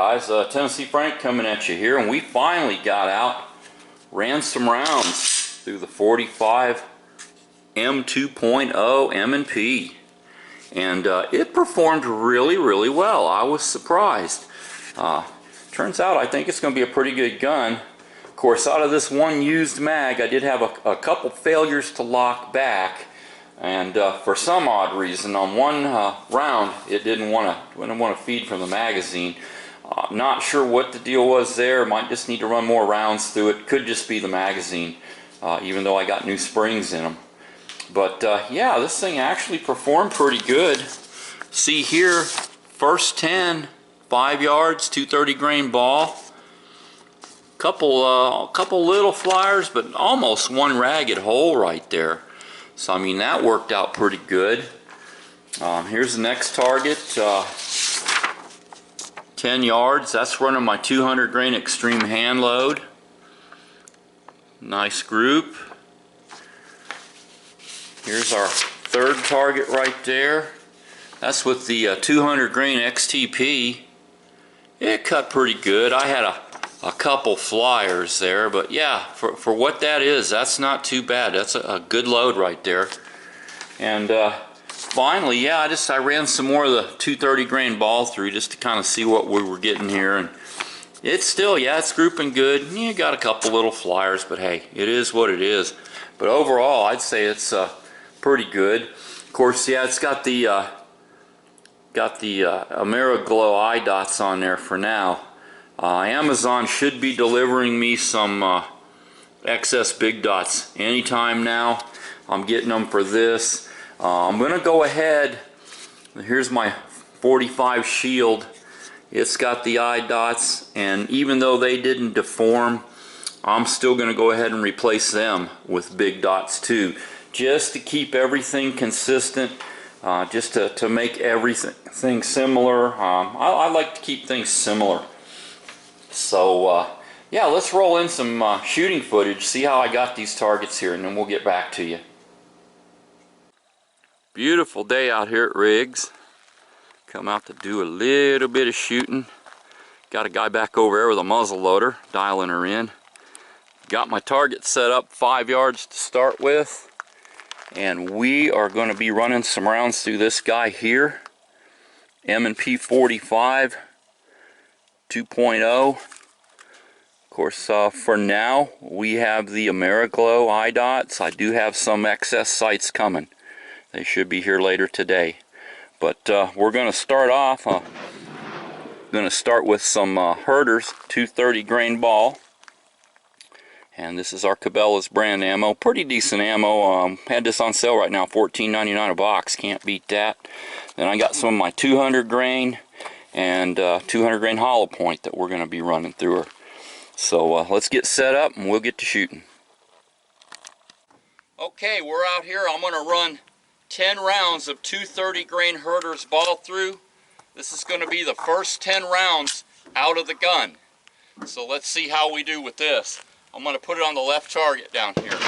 guys, Tennessee Frank coming at you here, and we finally got out, ran some rounds through the 45 M2.0 M&P, and it performed really well. I was surprised. Turns out I think it's going to be a pretty good gun. Of course, out of this one used mag, I did have a couple failures to lock back, and for some odd reason on one round it didn't want to feed from the magazine. Not sure what the deal was there. Might just need to run more rounds through it. Could just be the magazine, even though I got new springs in them. But yeah, this thing actually performed pretty good. See here, first 10, 5 yards, 230 grain ball. Couple little flyers, but almost one ragged hole right there. So I mean, that worked out pretty good. Here's the next target. 10 yards. That's running my 200 grain extreme hand load. Nice group. Here's our third target right there. That's with the 200 grain XTP. It cut pretty good. I had a couple flyers there, but yeah, for what that is, that's not too bad. That's a good load right there. And finally, yeah, I ran some more of the 230 grain ball through just to kind of see what we were getting here, and it's still, yeah, it's grouping good. You got a couple little flyers, but hey, it is what it is. But overall, I'd say it's pretty good. Of course, yeah, it's got the AmeriGlow eye dots on there for now. Amazon should be delivering me some excess big dots anytime now. I'm getting them for this. I'm gonna go ahead. Here's my 45 Shield. It's got the eye dots, and even though they didn't deform, I'm still gonna go ahead and replace them with big dots too, just to keep everything consistent, just to make everything similar. I like to keep things similar. So yeah, let's roll in some shooting footage, see how I got these targets here, and then we'll get back to you. Beautiful day out here at Riggs. Come out to do a little bit of shooting. Got a guy back over there with a muzzle loader, dialing her in. Got my target set up 5 yards to start with, and we are going to be running some rounds through this guy here, M&P 45 2.0. Of course, for now we have the AmeriGlow eye dots. I do have some excess sights coming. They should be here later today. But we're going to start off. Going to start with some Herder's 230 grain ball. And this is our Cabela's brand ammo. Pretty decent ammo. Had this on sale right now, $14.99 a box. Can't beat that. Then I got some of my 200 grain and 200 grain hollow point that we're going to be running through her. So let's get set up and we'll get to shooting. Okay, we're out here. I'm going to run 10 rounds of 230 grain Herder's ball through. This is going to be the first 10 rounds out of the gun. So let's see how we do with this. I'm going to put it on the left target down here.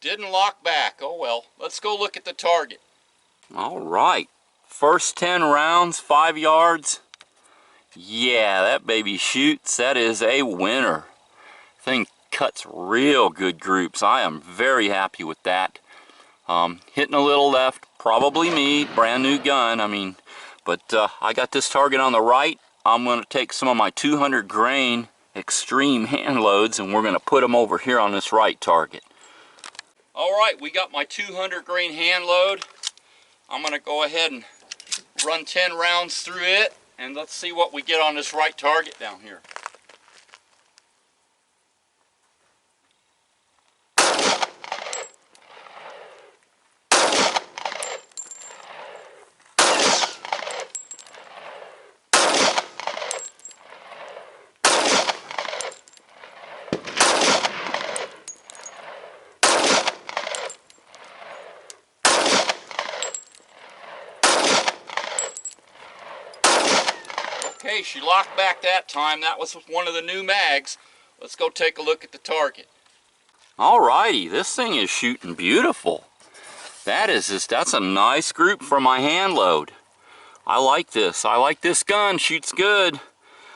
Didn't lock back. Oh well. Let's go look at the target. Alright. First 10 rounds, 5 yards. Yeah, that baby shoots. That is a winner. Thing cuts real good groups. I am very happy with that. Hitting a little left. Probably me. Brand new gun. I mean, but I got this target on the right. I'm going to take some of my 200 grain extreme hand loads and we're going to put them over here on this right target. Alright, we got my 200 grain hand load. I'm going to go ahead and run 10 rounds through it, and let's see what we get on this right target down here. Okay, she locked back that time. That was one of the new mags. Let's go take a look at the target. Alrighty, this thing is shooting beautiful. That's a nice group for my hand load. I like this. I like this gun. Shoots good.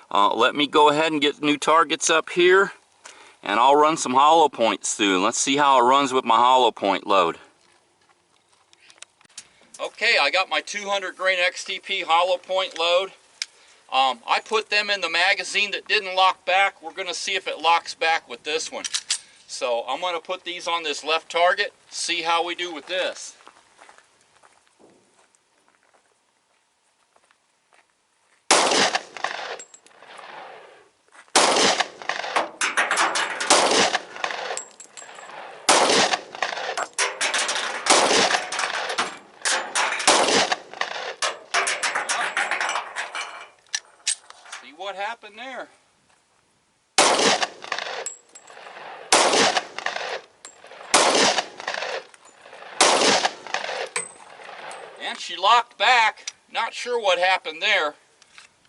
Let me go ahead and get new targets up here, and I'll run some hollow points through. Let's see how it runs with my hollow point load. Okay, I got my 200 grain XTP hollow point load. I put them in the magazine that didn't lock back. We're going to see if it locks back with this one. So I'm going to put these on this left target, see how we do with this. See what happened there. And she locked back. Not sure what happened there.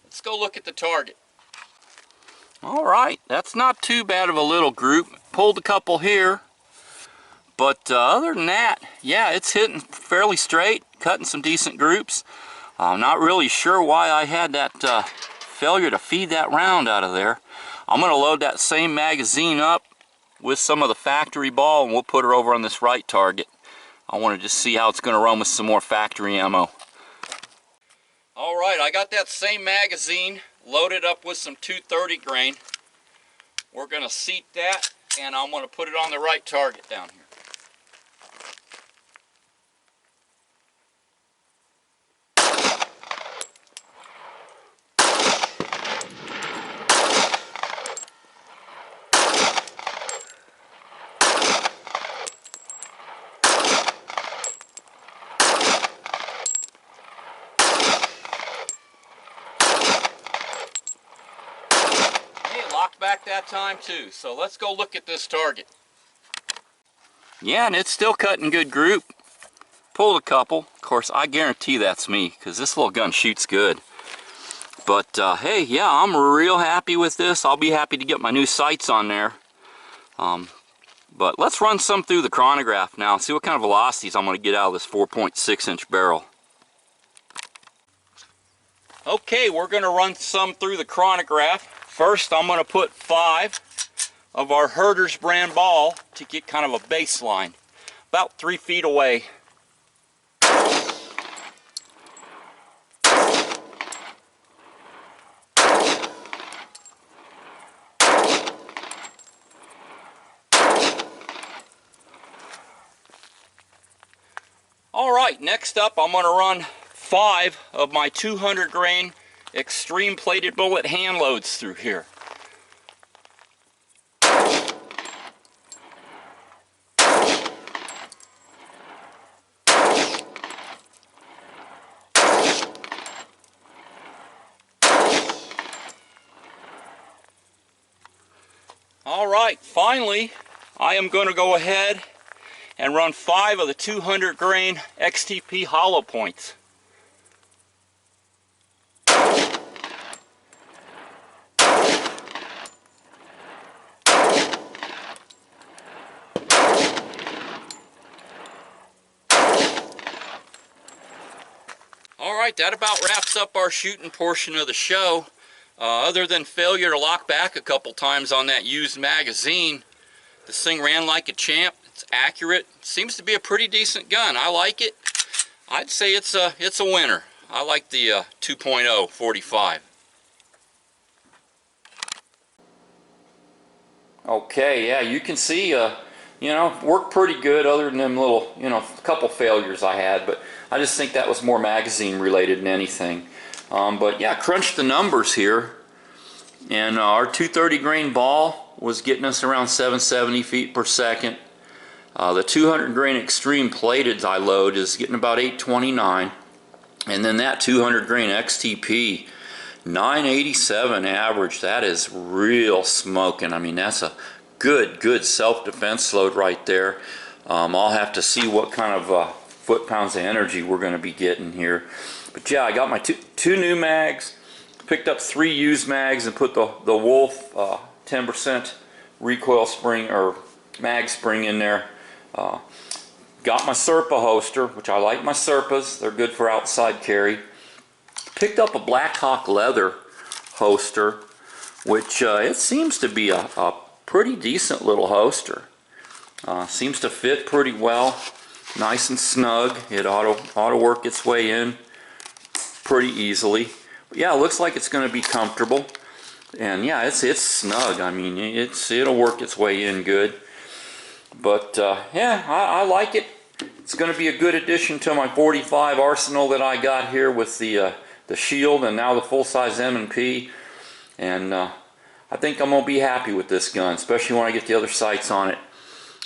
Let's go look at the target. Alright, that's not too bad of a little group. Pulled a couple here. But other than that, yeah, it's hitting fairly straight, cutting some decent groups. I'm not really sure why I had that failure to feed that round out of there. I'm going to load that same magazine up with some of the factory ball, and we'll put her over on this right target. I want to just see how it's going to run with some more factory ammo. Alright, I got that same magazine loaded up with some 230 grain. We're going to seat that, and I'm going to put it on the right target down here. Locked back that time too. So let's go look at this target. Yeah, and it's still cutting good group. Pulled a couple. Of course, I guarantee that's me, because this little gun shoots good. But hey, yeah, I'm real happy with this. I'll be happy to get my new sights on there. But let's run some through the chronograph now and see what kind of velocities I'm going to get out of this 4.6-inch barrel. Okay, we're going to run some through the chronograph. First, I'm going to put 5 of our Herder's brand ball to get kind of a baseline, about 3 feet away. Alright, next up I'm going to run 5 of my 200 grain extreme plated bullet hand loads through here. Alright, finally I am going to go ahead and run 5 of the 200 grain XTP hollow points. Alright, that about wraps up our shooting portion of the show. Other than failure to lock back a couple times on that used magazine, this thing ran like a champ. It's accurate. Seems to be a pretty decent gun. I like it. I'd say it's a winner. I like the 2.0 45. Okay, yeah, you can see, you know, worked pretty good other than them little, you know, couple failures I had, but I just think that was more magazine related than anything. But yeah, crunched the numbers here, and our 230 grain ball was getting us around 770 feet per second. The 200 grain extreme plated I load is getting about 829, and then that 200 grain XTP 987 average. That is real smoking. I mean, that's a good self-defense load right there. I'll have to see what kind of foot-pounds of energy we're going to be getting here. But yeah, I got my two new mags, Picked up 3 used mags and put the Wolf 10% recoil spring or mag spring in there. Got my Serpa holster, which I like my Serpas. They're good for outside carry. Picked up a Blackhawk leather holster, which it seems to be a pretty decent little holster. Seems to fit pretty well, nice and snug. It ought to work its way in pretty easily. But yeah, it looks like it's going to be comfortable, and yeah, it's snug. I mean, it'll work its way in good. But yeah, I like it. It's going to be a good addition to my 45 arsenal that I got here with the Shield and now the full-size M&P. And I think I'm going to be happy with this gun, especially when I get the other sights on it.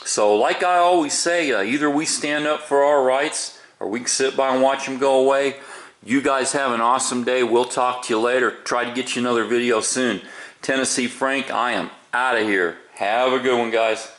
So like I always say, either we stand up for our rights or we can sit by and watch them go away. You guys have an awesome day. We'll talk to you later. Try to get you another video soon. Tennessee Frank, I am out of here. Have a good one, guys.